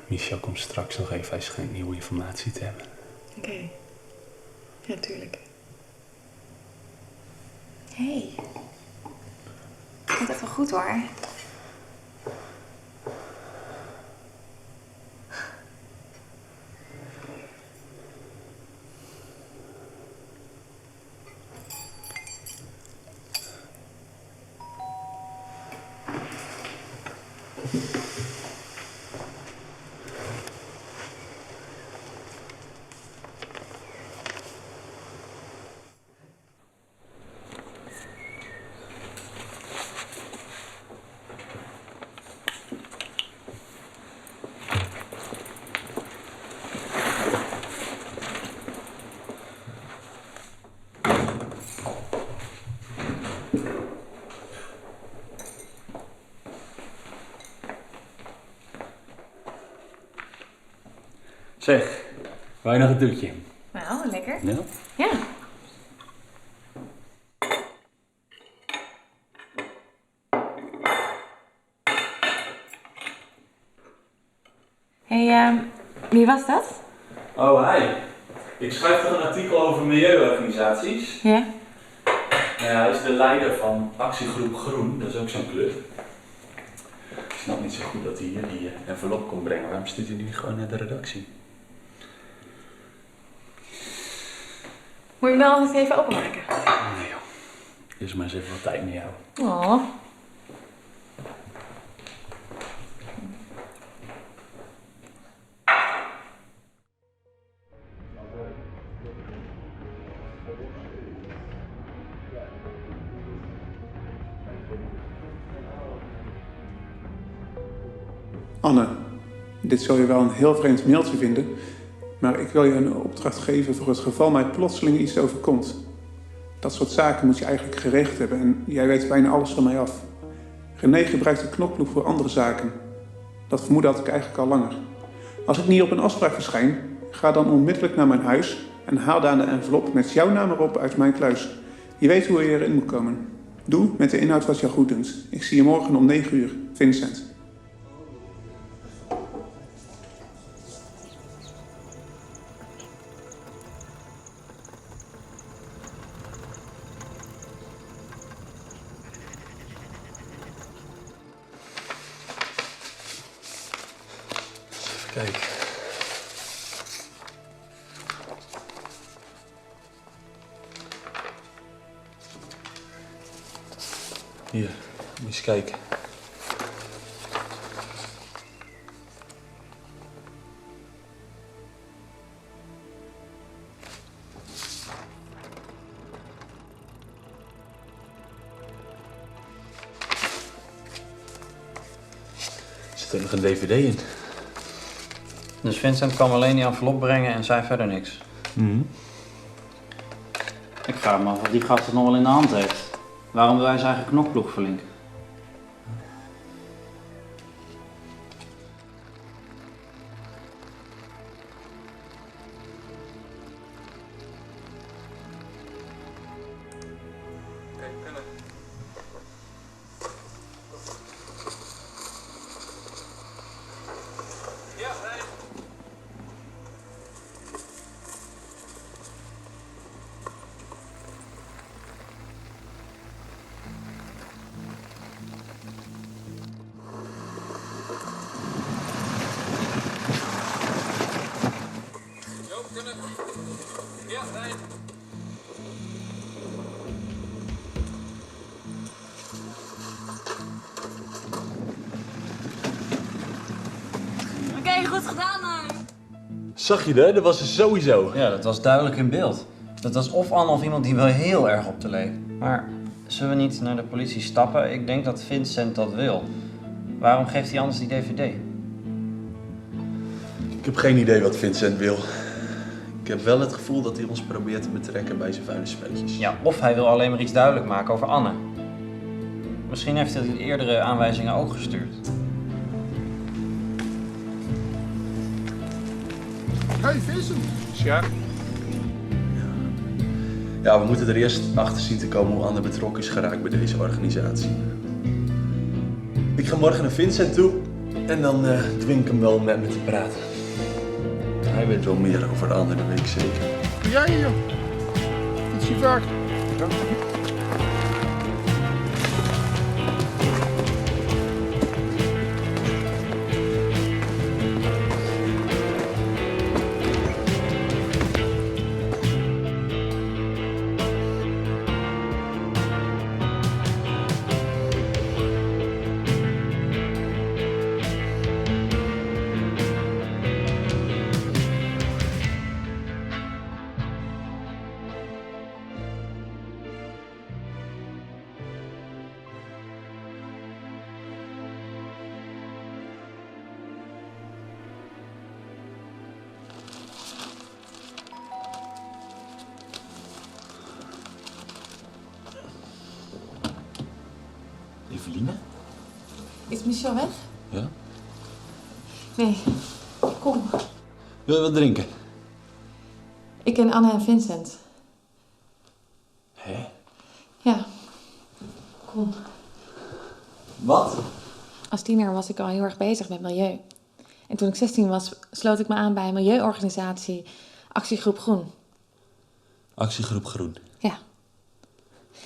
Michel komt straks nog even, hij schijnt nieuwe informatie te hebben. Oké. Ja, tuurlijk. Hey. Gaat even goed hoor. Zeg, wou je nog een toetje? Nou, lekker. Ja? Ja. Hey, wie was dat? Oh, hi. Ik schrijf toch een artikel over milieuorganisaties. Ja? Nou ja, hij is de leider van Actiegroep Groen, dat is ook zo'n club. Ik snap niet zo goed dat hij hier die envelop kon brengen. Waarom stuurt hij niet gewoon naar de redactie? Moet je wel altijd even openmaken? Nee joh. Eerst maar eens even wat tijd met jou. Oh. Anne, dit zul je wel een heel vreemd mailtje vinden, maar ik wil je een opdracht geven voor het geval mij plotseling iets overkomt. Dat soort zaken moet je eigenlijk geregeld hebben en jij weet bijna alles van mij af. René gebruikt de knokploeg voor andere zaken. Dat vermoeden had ik eigenlijk al langer. Als ik niet op een afspraak verschijn, ga dan onmiddellijk naar mijn huis en haal daar de envelop met jouw naam erop uit mijn kluis. Je weet hoe je erin moet komen. Doe met de inhoud wat jou goed doet. Ik zie je morgen om 9 uur. Vincent. Kijk. Hier, moet je eens kijken. Er zit er nog een DVD in. Dus Vincent kwam alleen die envelop brengen en zei verder niks. Ik vraag me af of die gast het nog wel in de hand heeft. Waarom wil hij zijn eigen knokploeg verlinken? Oké, goed gedaan man. Zag je dat? Dat was er sowieso. Ja, dat was duidelijk in beeld. Dat was of Anne of iemand die wel heel erg op te leek. Maar zullen we niet naar de politie stappen? Ik denk dat Vincent dat wil. Waarom geeft hij anders die DVD? Ik heb geen idee wat Vincent wil. Ik heb wel het gevoel dat hij ons probeert te betrekken bij zijn vuile spelletjes. Ja, of hij wil alleen maar iets duidelijk maken over Anne. Misschien heeft hij die eerdere aanwijzingen ook gestuurd. Hey Vincent. Ja. Ja, we moeten er eerst achter zien te komen hoe Anne betrokken is geraakt bij deze organisatie. Ik ga morgen naar Vincent toe en dan dwing ik hem wel om met me te praten. Hij weet wel meer over Anne, dat weet ik zeker. Ja, joh. Dat zie je vaak. Ja. Eveline? Is Michel weg? Ja? Nee. Kom. Wil je wat drinken? Ik ken Anne en Vincent. Hé? Ja. Kom. Wat? Als tiener was ik al heel erg bezig met milieu. En toen ik 16 was, sloot ik me aan bij een milieuorganisatie Actiegroep Groen. Actiegroep Groen. Ja.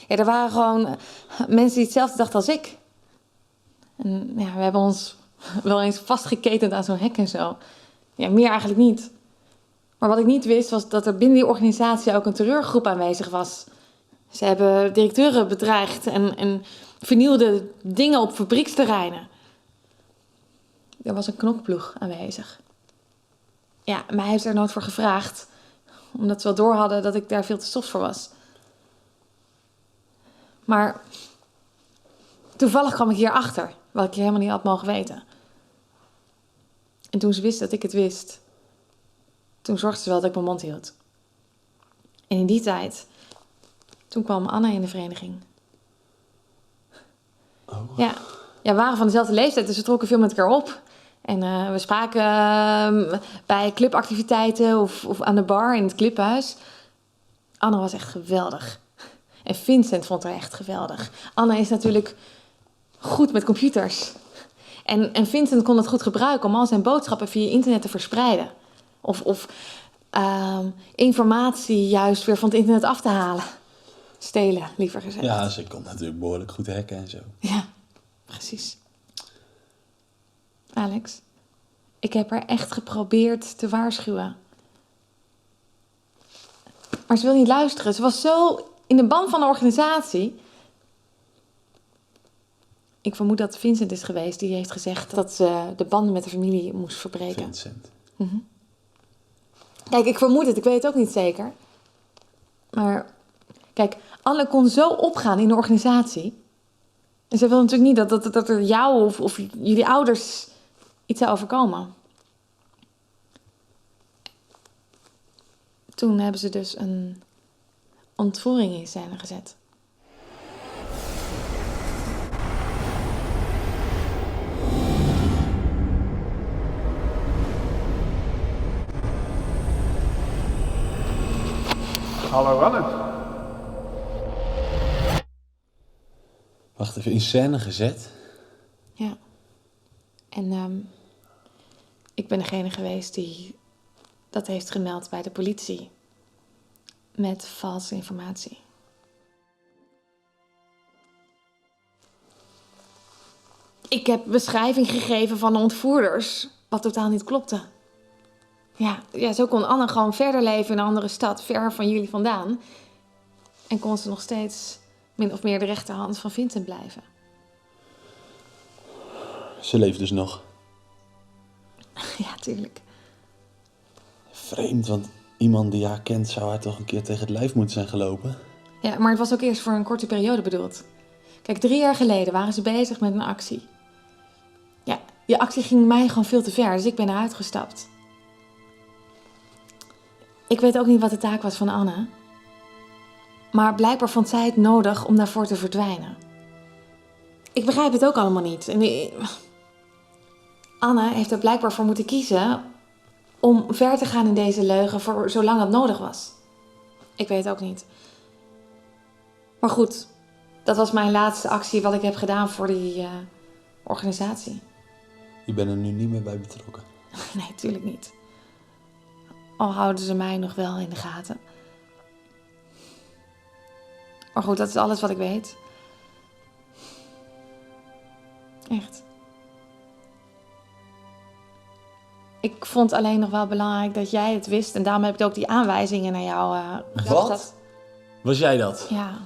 Ja, er waren gewoon mensen die hetzelfde dachten als ik. En ja, we hebben ons wel eens vastgeketend aan zo'n hek en zo. Ja, meer eigenlijk niet. Maar wat ik niet wist, was dat er binnen die organisatie ook een terreurgroep aanwezig was. Ze hebben directeuren bedreigd en vernielden dingen op fabrieksterreinen. Er was een knokploeg aanwezig. Ja, mij heeft er nooit voor gevraagd. Omdat ze wel door hadden dat ik daar veel te stof voor was. Maar toevallig kwam ik hierachter, wat ik helemaal niet had mogen weten. En toen ze wist dat ik het wist, toen zorgde ze wel dat ik mijn mond hield. En in die tijd, toen kwam Anna in de vereniging. Oh. Ja, we waren van dezelfde leeftijd, dus we trokken veel met elkaar op. En we spraken bij clubactiviteiten of aan de bar in het clubhuis. Anna was echt geweldig. En Vincent vond haar echt geweldig. Anna is natuurlijk goed met computers. En Vincent kon het goed gebruiken om al zijn boodschappen via internet te verspreiden. Of informatie juist weer van het internet af te halen. Stelen, liever gezegd. Ja, ze kon natuurlijk behoorlijk goed hacken en zo. Ja, precies. Alex, ik heb haar echt geprobeerd te waarschuwen. Maar ze wil niet luisteren. Ze was zo in de ban van de organisatie. Ik vermoed dat Vincent is geweest die heeft gezegd dat ze de banden met de familie moest verbreken. Vincent. Kijk, ik vermoed het. Ik weet het ook niet zeker. Maar kijk, Anne kon zo opgaan in de organisatie. En ze wil natuurlijk niet dat er jou of jullie ouders iets zou overkomen. Toen hebben ze dus een ontvoering in scène gezet. Hallo Anne. Wacht even, in scène gezet? Ja. En ik ben degene geweest die dat heeft gemeld bij de politie. Met valse informatie. Ik heb beschrijving gegeven van de ontvoerders, wat totaal niet klopte. Ja, zo kon Anne gewoon verder leven in een andere stad, ver van jullie vandaan. En kon ze nog steeds min of meer de rechterhand van Vincent blijven. Ze leeft dus nog. Ja, tuurlijk. Vreemd, want iemand die haar kent zou haar toch een keer tegen het lijf moeten zijn gelopen. Ja, maar het was ook eerst voor een korte periode bedoeld. Kijk, 3 jaar geleden waren ze bezig met een actie. Ja, die actie ging mij gewoon veel te ver, dus ik ben eruit gestapt. Ik weet ook niet wat de taak was van Anne. Maar blijkbaar vond zij het nodig om daarvoor te verdwijnen. Ik begrijp het ook allemaal niet. Anne heeft er blijkbaar voor moeten kiezen om ver te gaan in deze leugen voor zolang dat nodig was. Ik weet het ook niet. Maar goed, dat was mijn laatste actie wat ik heb gedaan voor die organisatie. Je bent er nu niet meer bij betrokken. Nee, tuurlijk niet. Al houden ze mij nog wel in de gaten. Maar goed, dat is alles wat ik weet. Echt. Ik vond alleen nog wel belangrijk dat jij het wist. En daarom heb ik ook die aanwijzingen naar jou gedacht. Wat? Was jij dat? Ja.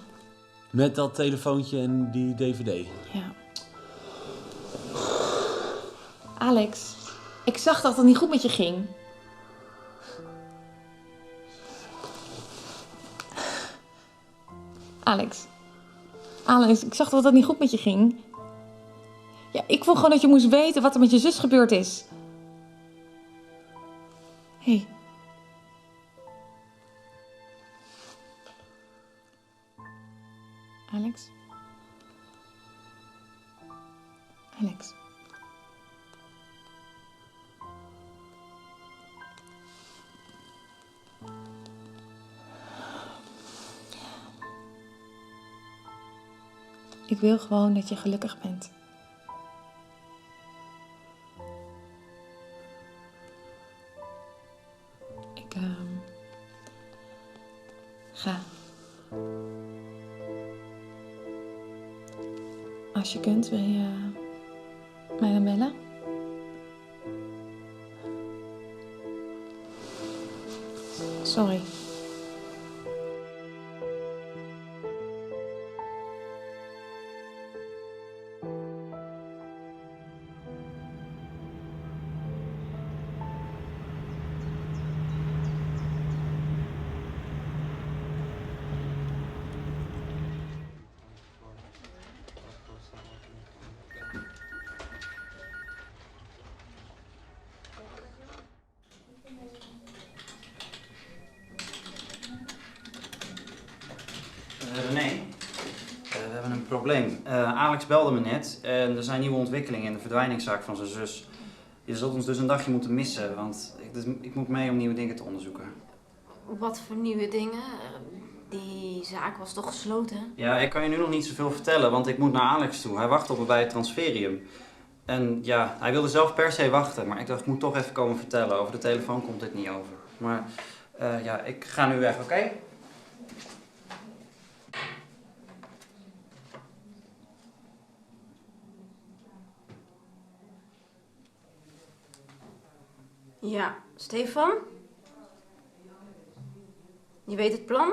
Met dat telefoontje en die dvd? Ja. Alex, ik zag dat het niet goed met je ging. Alex, ik zag dat het niet goed met je ging. Ja, ik vond gewoon dat je moest weten wat er met je zus gebeurd is. Hé. Alex? Alex? Ik wil gewoon dat je gelukkig bent. Ik ga. Als je kunt, wil je mij dan bellen? Sorry. René, we hebben een probleem. Alex belde me net en er zijn nieuwe ontwikkelingen in de verdwijningszaak van zijn zus. Je zult ons dus een dagje moeten missen, want ik moet mee om nieuwe dingen te onderzoeken. Wat voor nieuwe dingen? Die zaak was toch gesloten? Ja, ik kan je nu nog niet zoveel vertellen, want ik moet naar Alex toe. Hij wacht op me bij het transferium. En ja, hij wilde zelf per se wachten, maar ik dacht ik moet toch even komen vertellen. Over de telefoon komt dit niet over. Maar ja, ik ga nu weg, oké? Ja, Stefan? Je weet het plan?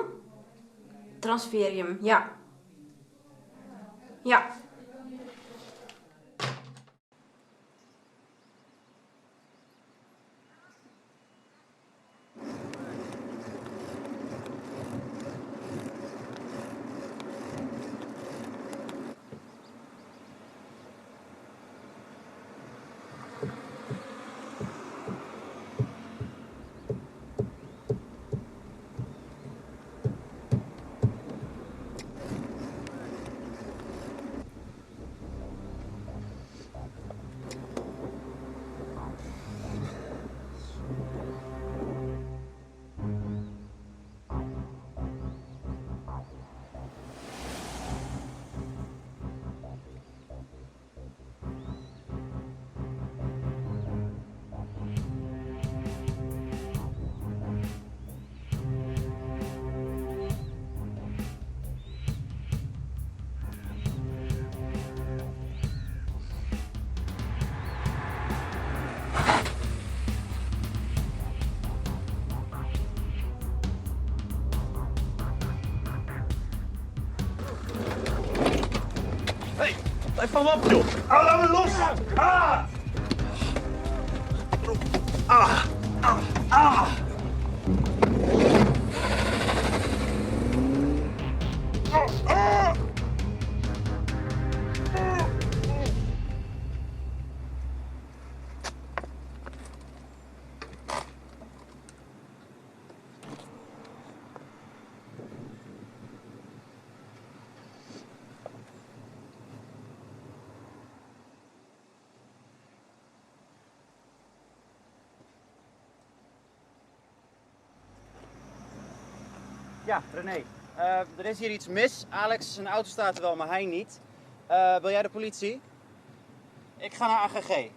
Transferium, ja. Ja. Blijf van me op, joh! Ah, laat me los! Ah! Ah! Ah! Ah! Ja, René. Er is hier iets mis. Alex, zijn auto staat er wel, maar hij niet. Wil jij de politie? Ik ga naar AGG.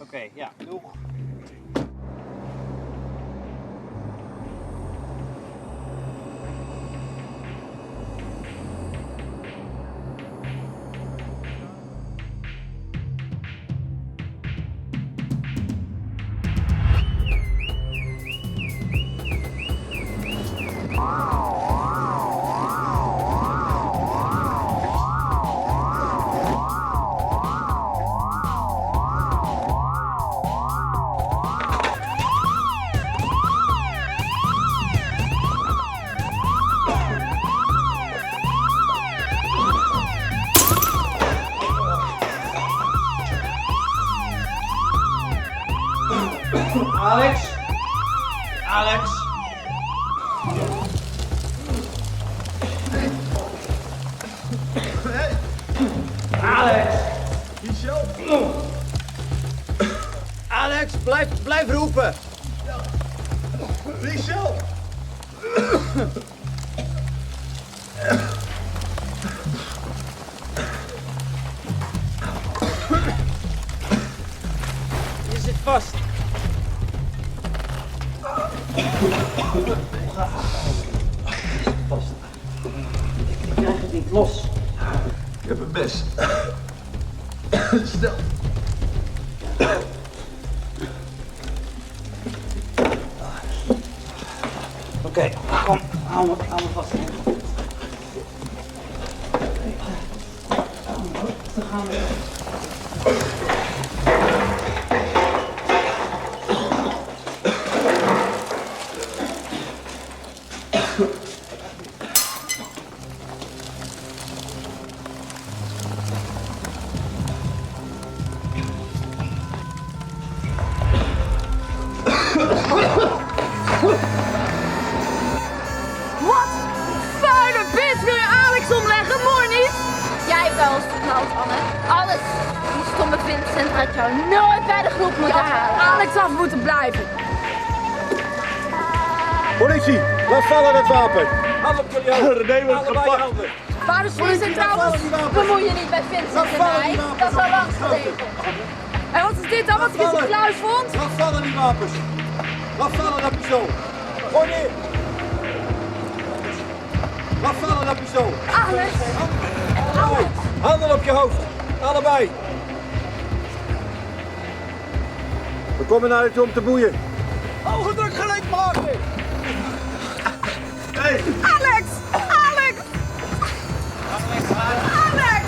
Oké, ja. Doeg. Alex? Alex? Alex! Michel? Alex, blijf roepen! Michel! Los. Ik heb een mes. Snel. Oké, kom, hou me vast. Dan gaan we. Wat? Vuile bitch, wil je Alex omleggen? Mooi niet? Jij wel eens verknald, Anne. Alles. Die stomme Vincent had jou nooit bij de groep moeten halen. Alex af moeten blijven. Politie, laat vallen het wapen. Hand op jullie hoofd. René wordt gepakt. Waar is Vincent trouwens? Bemoei je niet met Vincent en mij. Dat is al lang geleden. En wat is dit dan? Wat ik in zijn kluis vond? Laat vallen die wapens. Laat vallen dat pistool. Gooi neer. Laat vallen dat pistool. Alex. Alex. Handen op je hoofd. Allebei. We komen naar je toe om te boeien. Ogen druk gelijk maken. Hey. Alex! Alex! Alex!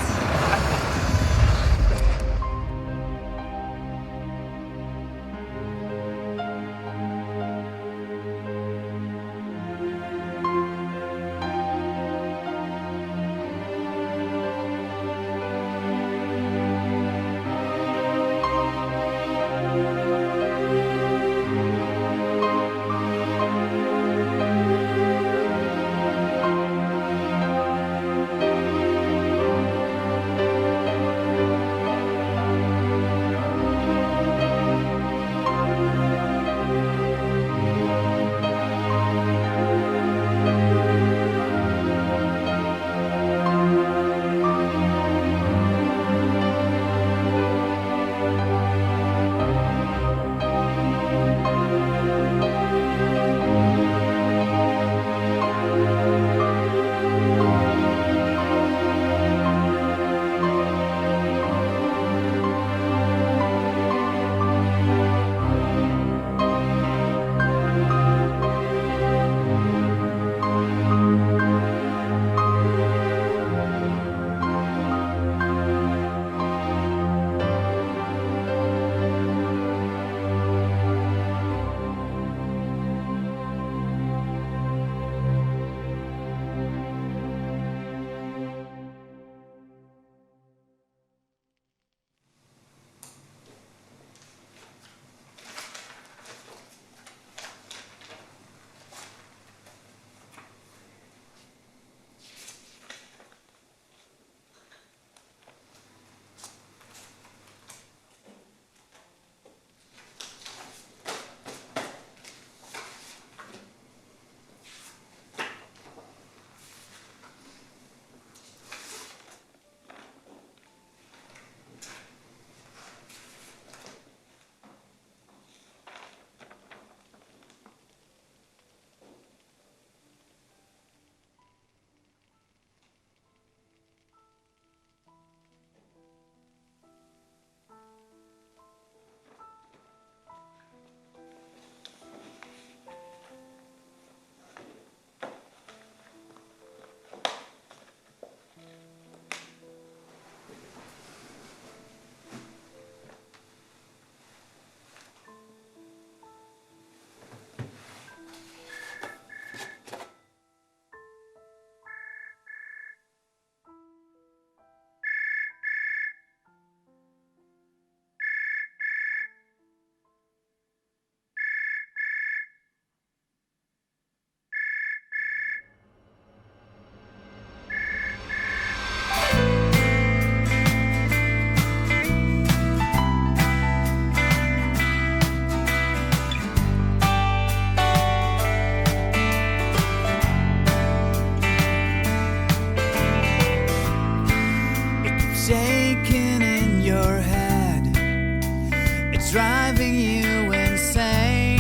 driving you insane.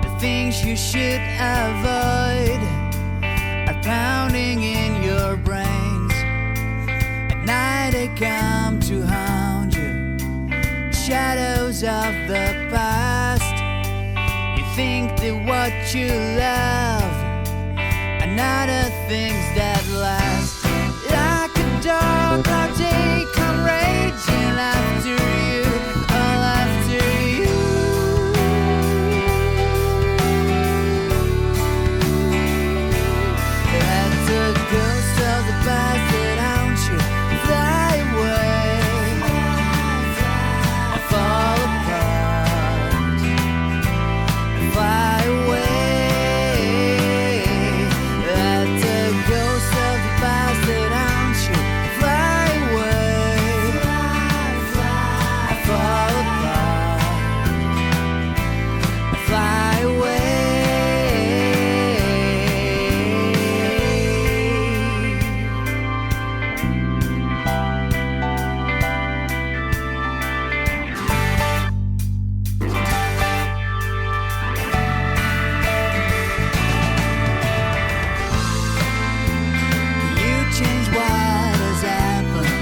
The things you should avoid are pounding in your brain. things of the past. You think that what you love are not the things that last. Like a dog, I'll take on raging after you, all after you. Let the ghost of the past that haunts you fly away, fall apart, fly away. Let the ghost of the past that haunts you fly away, fall apart, fly away. You change what has happened.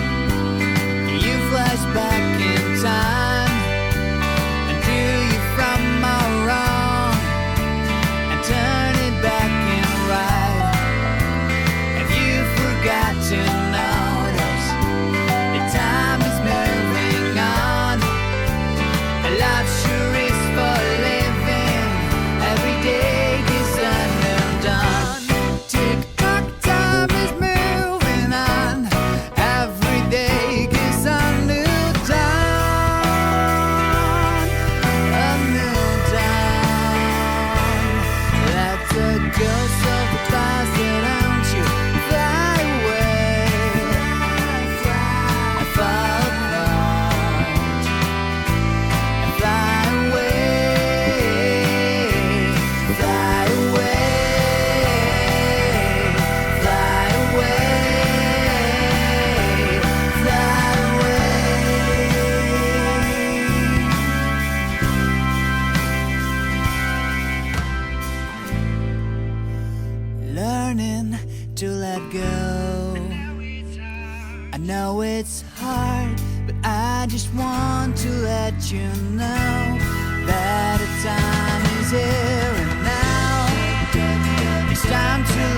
You flash back in time and do you from all wrong and turn it back and right. Have you forgot to notice that time is moving on? Life sure is for living. Every day is undone. Tick tock, time is moving on. Every day is a new dawn, a new dawn. Let the ghost of the past that haunts you fly away, fall apart, fly away, fly away, fly away, fly away. Learning to let go. I know it's hard, but I just want to let you know that the time is here and now. It's time to